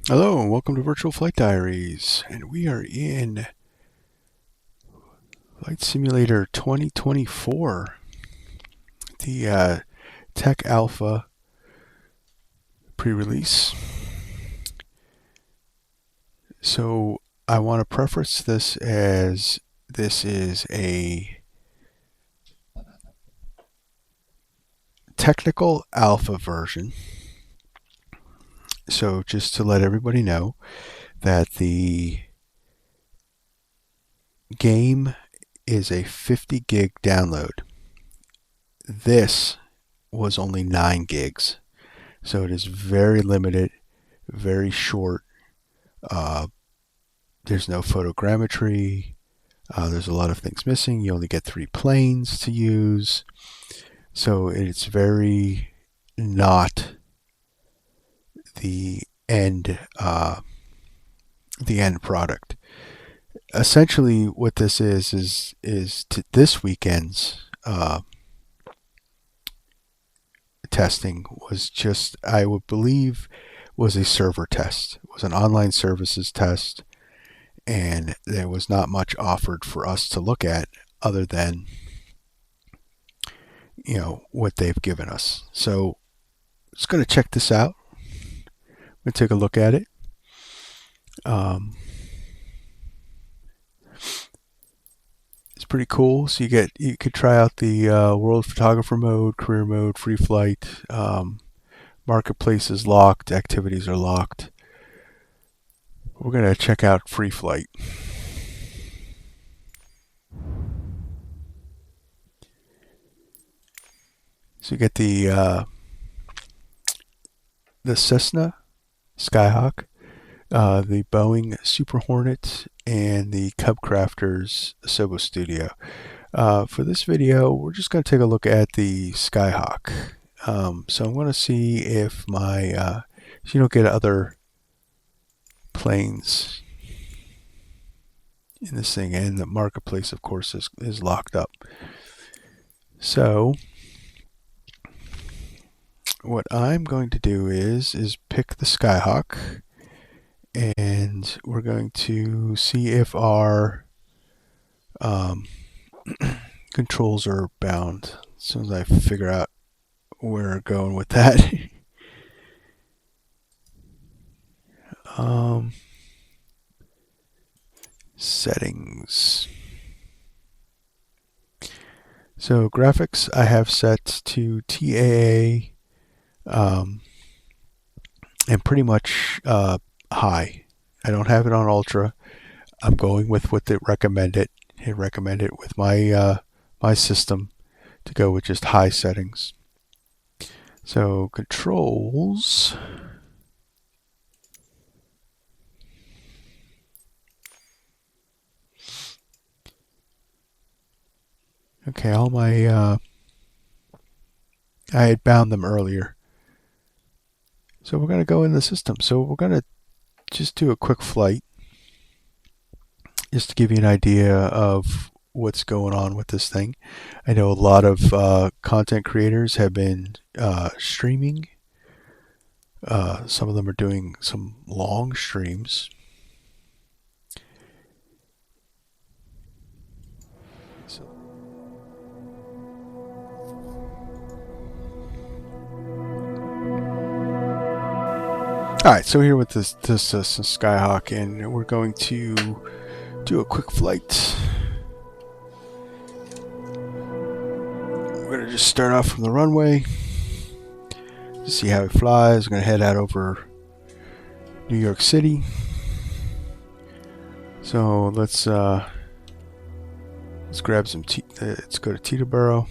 Hello and welcome to Virtual Flight Diaries, and we are in Flight Simulator 2024, the Tech Alpha pre-release. So I want to preface this as this is a technical alpha version. So just to let everybody know that the game is a 50 gig download. This was only 9 gigs. So it is very limited, very short. There's no photogrammetry. There's a lot of things missing. You only get 3 planes to use. So it's very not the end product. Essentially, what this is this weekend's testing was just, I would believe, was a server test. It was an online services test, and there was not much offered for us to look at other than what they've given us. So just going to check this out. I'm going to take a look at it. It's pretty cool. So you could try out the world photographer mode, career mode, free flight. Marketplace is locked. Activities are locked. We're going to check out free flight. So you get the Cessna Skyhawk, the Boeing Super Hornet, and the Cubcrafters Asobo Studio. For this video, we're just going to take a look at the Skyhawk. So I'm going to see if my so you don't get other planes in this thing, and the marketplace, of course, is locked up. So what I'm going to do is pick the Skyhawk, and we're going to see if our controls are bound. As soon as I figure out where we're going with that. Settings. So graphics I have set to TAA, and pretty much high. I don't have it on ultra. I'm going with what they recommended. They recommend it with my my system to go with just high settings. So controls. Okay, all my I had bound them earlier. So we're going to go in the system. So we're going to just do a quick flight, just to give you an idea of what's going on with this thing. I know a lot of content creators have been streaming. Some of them are doing some long streams. Alright, so here with this Skyhawk, and we're going to do a quick flight. We're going to just start off from the runway to see how it flies. We're going to head out over New York City. So let's grab some let's go to Teterboro.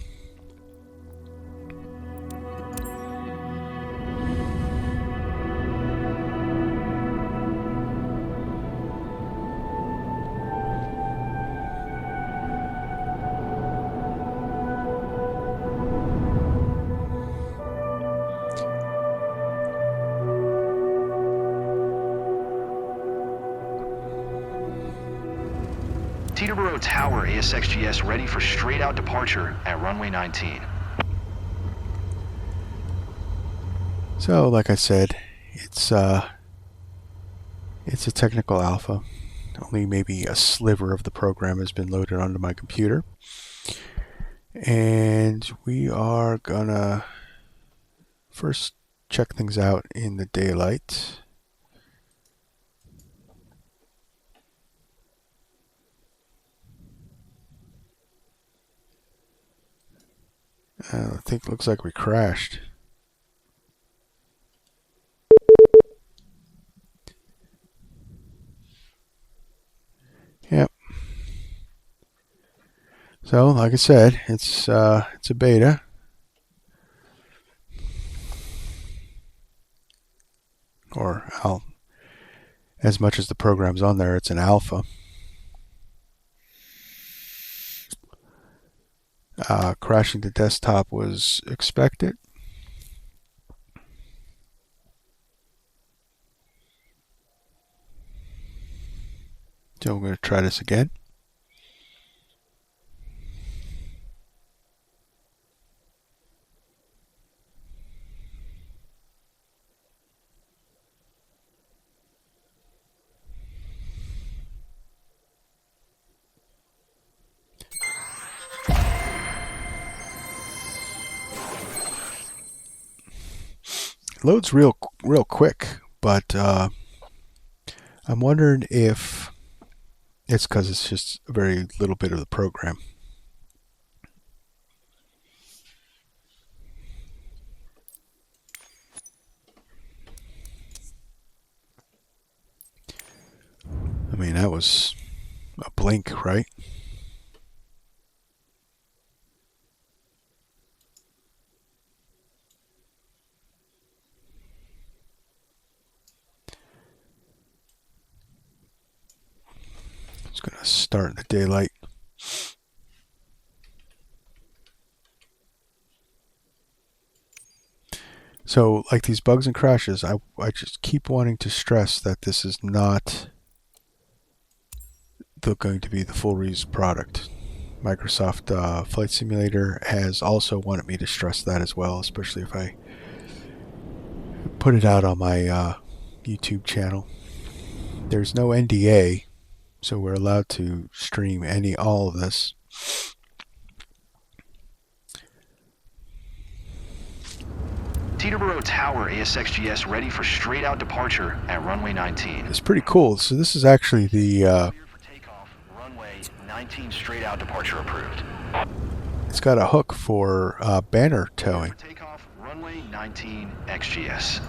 Teterboro Tower ASXGS ready for straight-out departure at runway 19. So, like I said, it's It's a technical alpha. Only maybe a sliver of the program has been loaded onto my computer. And we are gonna first check things out in the daylight. I think it looks like we crashed. Yep. So, like I said, it's a beta. Or as much as the program's on there, it's an alpha. Crashing the desktop was expected. So we're going to try this again. Loads real quick, but I'm wondering if it's because it's just a very little bit of the program. I mean, that was a blink, right? It's going to start in the daylight. So, like these bugs and crashes, I just keep wanting to stress that this is not going to be the full release product. Microsoft Flight Simulator has also wanted me to stress that as well, especially if I put it out on my YouTube channel. There's no NDA, so we're allowed to stream all of this. Teterboro Tower ASXGS ready for straight out departure at runway 19. It's pretty cool. So this is actually the Clear for takeoff, runway 19 straight out departure approved. it's got a hook for banner towing. For takeoff, runway 19 XGS.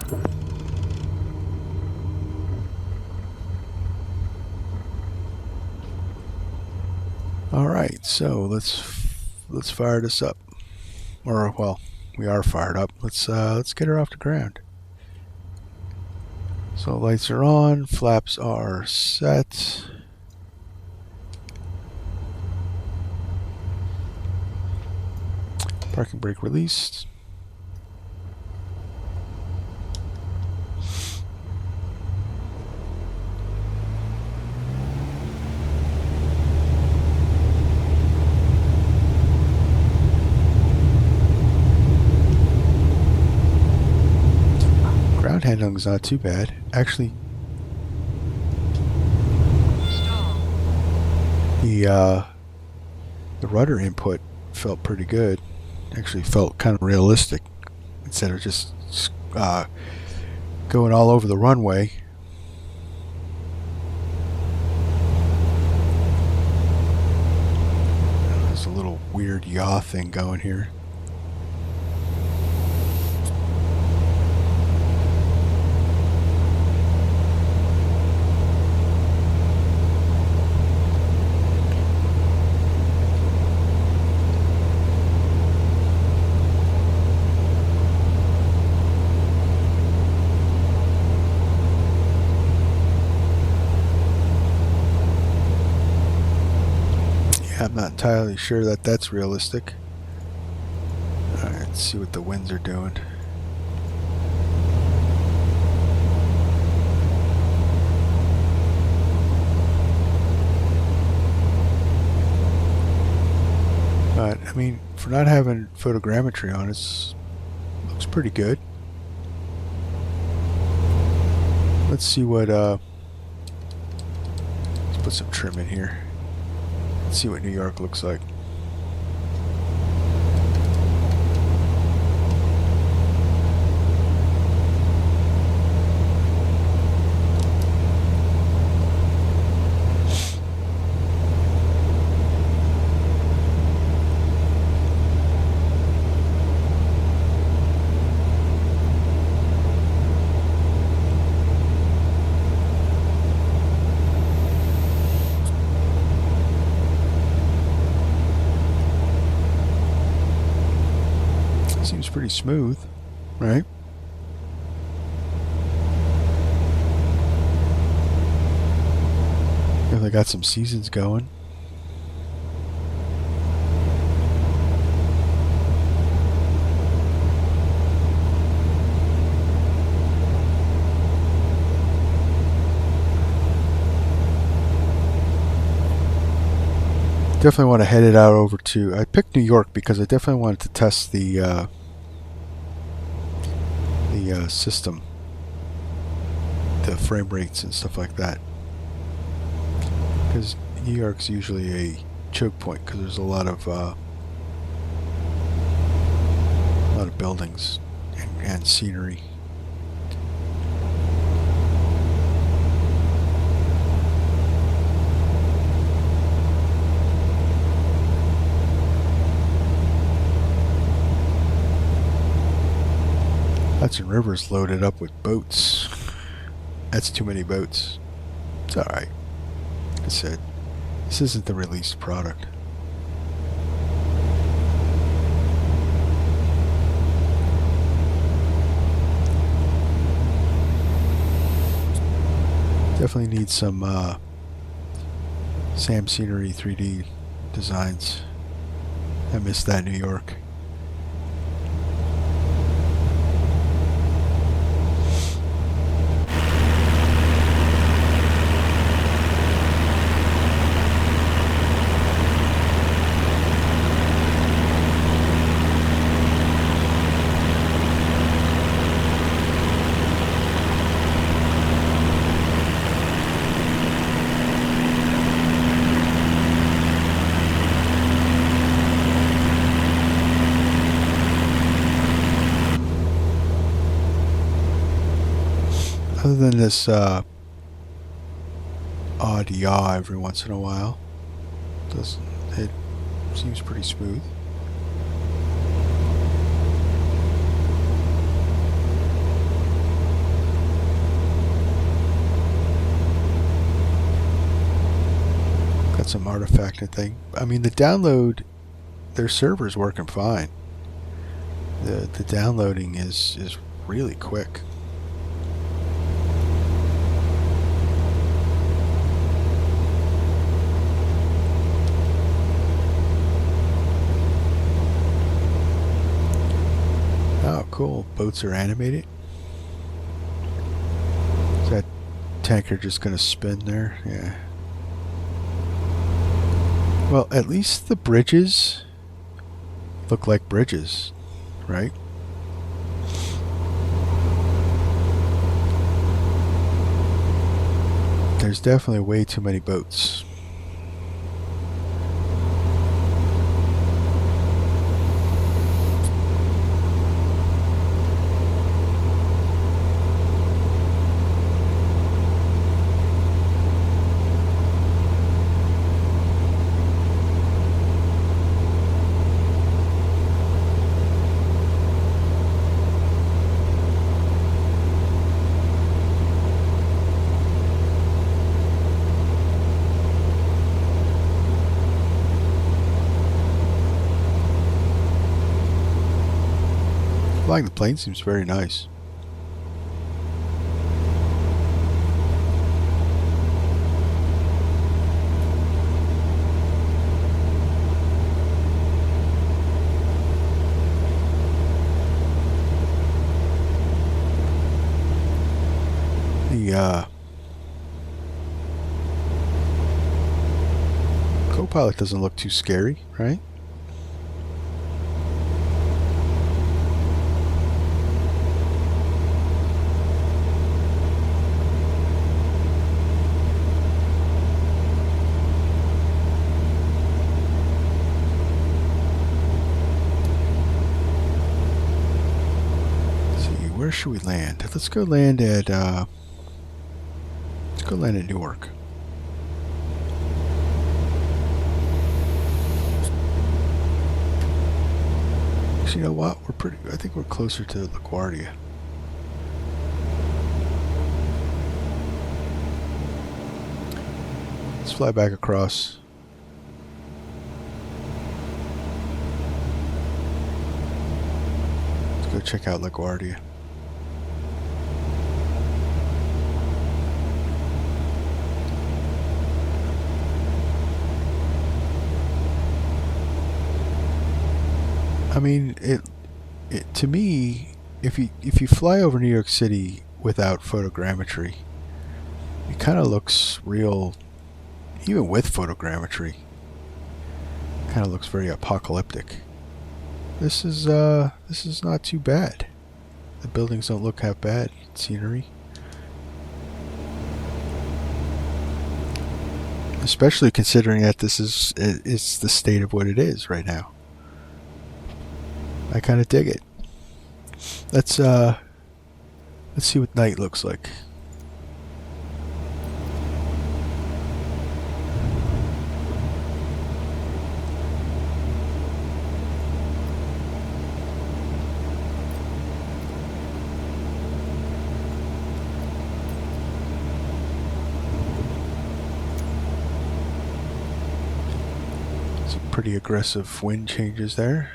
All right, so let's fire this up. Or well, we are fired up. Let's get her off the ground. So lights are on, flaps are set. Parking brake released. Ground handling is not too bad. Actually, the rudder input felt pretty good. Actually felt kind of realistic instead of just going all over the runway. There's a little weird yaw thing going here. I'm not entirely sure that that's realistic. Alright, let's see what the winds are doing. But, I mean, for not having photogrammetry on, it looks pretty good. Let's see what put some trim in here. Let's see what New York looks like. Seems pretty smooth, right? Definitely got some seasons going. Definitely want to head it out over to. I picked New York because I definitely wanted to test the system, the frame rates and stuff like that. Because New York's usually a choke point because there's a lot of buildings and scenery. Hudson River's loaded up with boats. That's too many boats. It's alright. Like I said, this isn't the released product. Definitely need some Sam Scenery 3D designs. I miss that New York. Other than this odd yaw every once in a while, it seems pretty smooth. Got some artifacting thing. I mean, the download, their server's working fine. The downloading is really quick. Oh, cool. Boats are animated. Is that tanker just going to spin there? Yeah. Well, at least the bridges look like bridges, right? There's definitely way too many boats. Flying the plane seems very nice. The co-pilot doesn't look too scary, right? should we land? Let's go land at Newark. You know what? I think we're closer to LaGuardia. Let's fly back across. Let's go check out LaGuardia. I mean, to me, if you fly over New York City without photogrammetry, it kind of looks real. Even with photogrammetry, kind of looks very apocalyptic. This is not too bad. The buildings don't look half bad. Scenery, especially considering that it's the state of what it is right now. I kind of dig it. Let's see what night looks like. Some pretty aggressive wind changes there.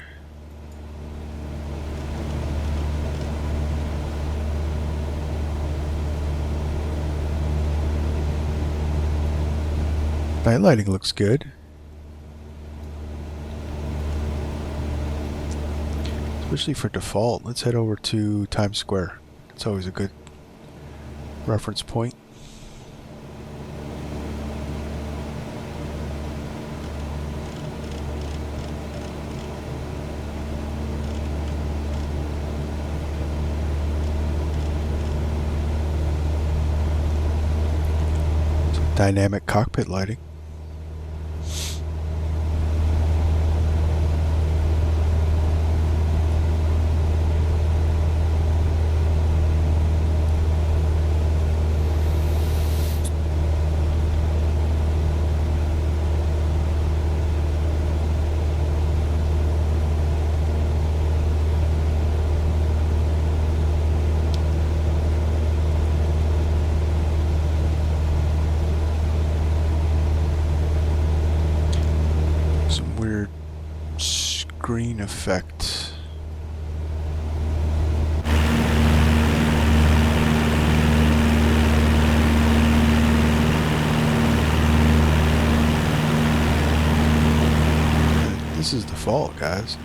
Night lighting looks good. Especially for default. Let's head over to Times Square. It's always a good reference point. Some dynamic cockpit lighting. Green effect. This is default, guys.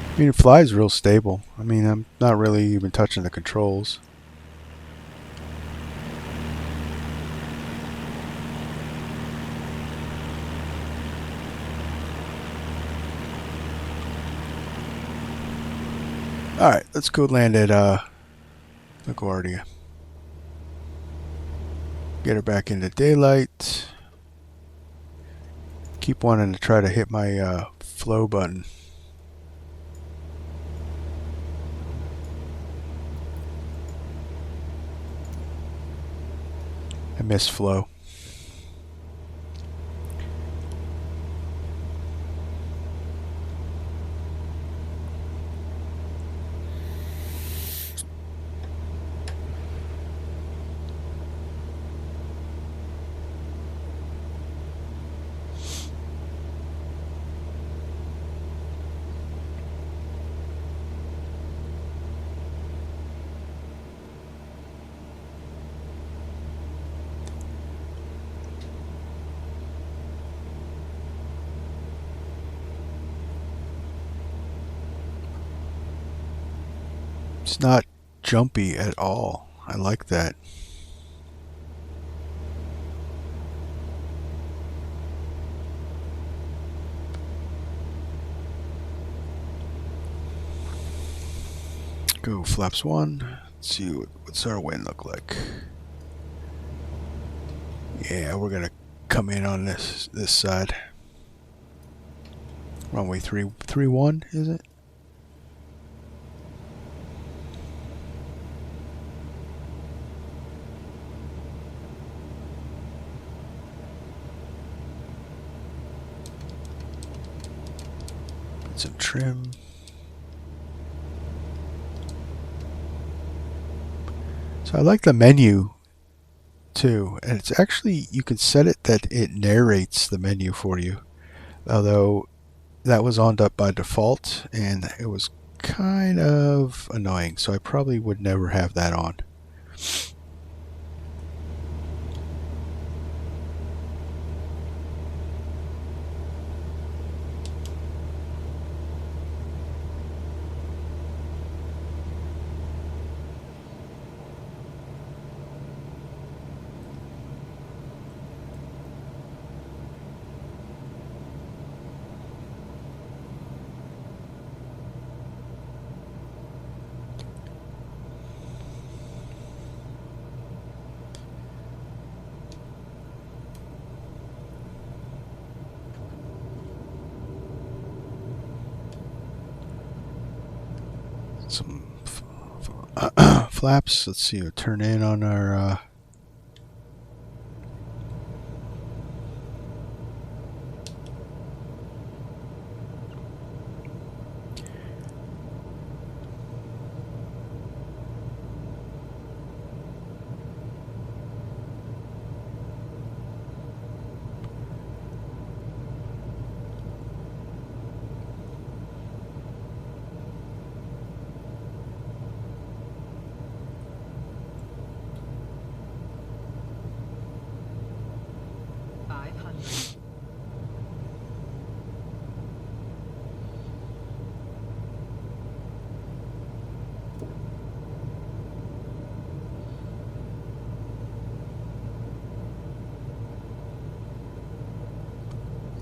I mean, it flies real stable. I mean, I'm not really even touching the controls. Alright, let's go land at LaGuardia. Get her back into daylight. Keep wanting to try to hit my flow button. I miss flow. It's not jumpy at all. I like that. Go flaps 1. Let's see what's our wind look like. Yeah, we're gonna come in on this side. Runway 31, is it? Put some trim. So I like the menu too, and it's actually, you can set it that it narrates the menu for you, although that was on up by default and it was kind of annoying, so I probably would never have that on. Some flaps. Let's see, we'll turn in on our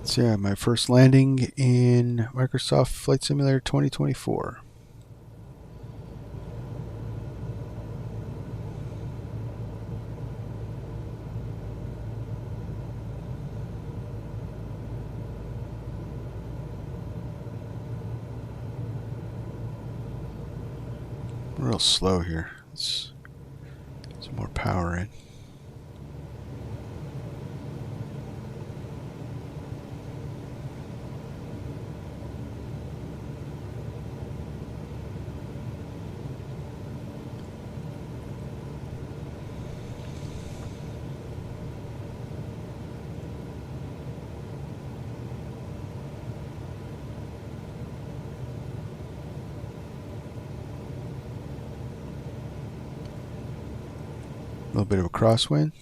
so yeah, my first landing in Microsoft Flight Simulator 2024. Real slow here. Let's get some more power in. A little bit of a crosswind.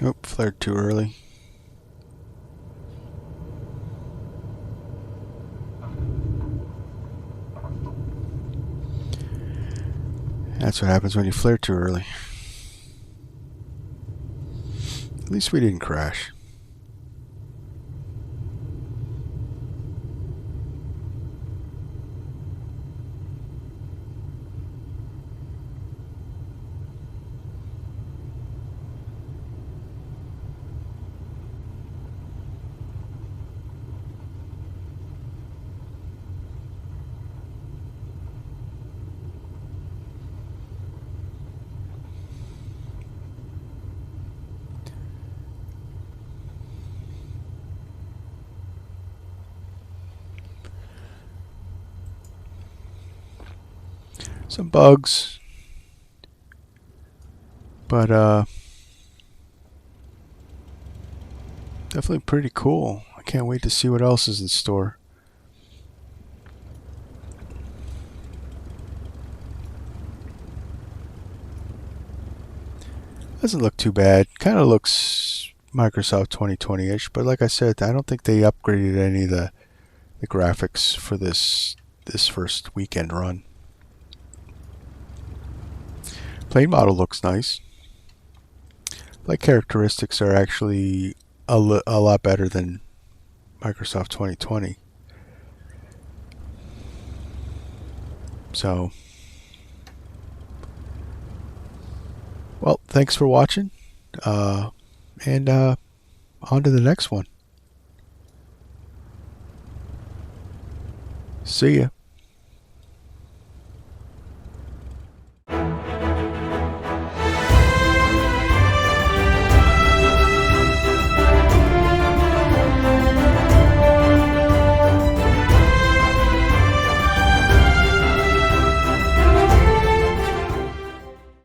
Oh, flared too early. That's what happens when you flare too early. At least we didn't crash. Some bugs, but definitely pretty cool. I can't wait to see what else is in store. Doesn't look too bad. Kind of looks Microsoft 2020-ish, but like I said, I don't think they upgraded any of the graphics for this first weekend run. Plane model looks nice. Flight characteristics are actually a lot better than Microsoft 2020. So, well, thanks for watching, and on to the next one. See ya.